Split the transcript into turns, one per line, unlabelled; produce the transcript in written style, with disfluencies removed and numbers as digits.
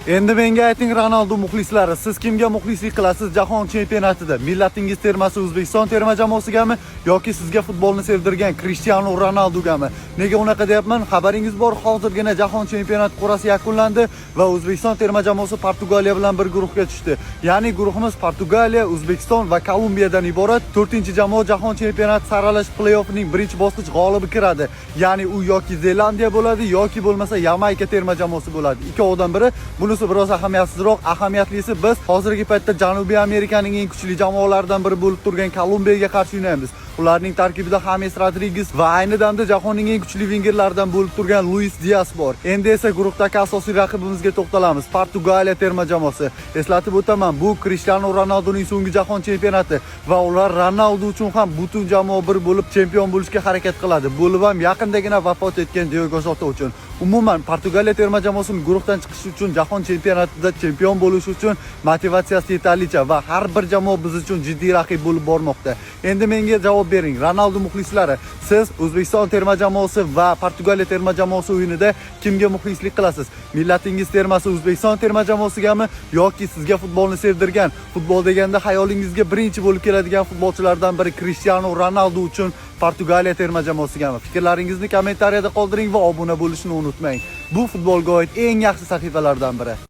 Endi menga ayting, Ronaldo muxlislari, siz kimga muxlislik qilasiz jahon chempionatida? Millatingiz termasi O'zbekiston terma jamoasigami yoki sizga futbolni sevdirgan Cristiano Ronaldogami? Nega unaqa deyapman? Xabaringiz bor, hozirgina jahon chempionati qur'asi yakunlandi va O'zbekiston terma jamoasi Portugaliya bilan bir guruhga tushdi. Ya'ni guruhimiz Portugaliya, O'zbekiston va Kolumbiyadan iborat. 4-jamoa jahon chempionati saralash play-offining birinchi bosqich g'olibi kiradi. Ya'ni u yoki Zelandiya bo'ladi yoki bo'lmasa Yamayka terma jamoasi bo'ladi. Ikkovidan biri. Bunisi biroz ahamiyatsizroq. Ahamiyatlisi, biz hozirgi paytda Janubiy Amerikaning eng kuchli jamoalaridan biri bo'lib turgan Kolumbiyaga qarshi o'ynaymiz. Ularning tarkibida James Rodriguez va ayni damda jahonning eng kuchli vingerlaridan bo'lib turgan Luis Diaz bor. Endi esa guruhdagi asosiy raqibimizga to'xtalamiz. Portugaliya terma jamoasi. Eslatib o'taman, bu Cristiano Ronaldoning so'nggi jahon chempionati va ular Ronaldo uchun ham butun jamoa bir bo'lib chempion bo'lishga harakat qiladi. Bo'lib ham yaqindagina vafot etgan Diogo Jota uchun. Umuman Portugaliya terma jamoasining guruhdan chiqishi uchun, jahon chempionatida chempion bo'lish uchun motivatsiyasi yetarlicha va har bir jamoa biz uchun jiddiy raqib bo'lib bormoqda. Endi menga javob bering, Ronaldo muxlislari, siz O'zbekiston terma jamoasi va Portugaliya terma jamoasi o'yinida kimga muxlislik qilasiz? Millatingiz termasi O'zbekiston terma jamoasigami yoki sizga futbolni sevdirgan, futbol deganda xayolingizga birinchi bo'lib keladigan futbolchilardan biri Cristiano Ronaldo uchun Portugaliya terma jamoasigami? Fikrlaringizni kommentariyada qoldiring va obuna bo'lishni unutmang. Bu futbolga oid eng yaxshi sahifalardan biri.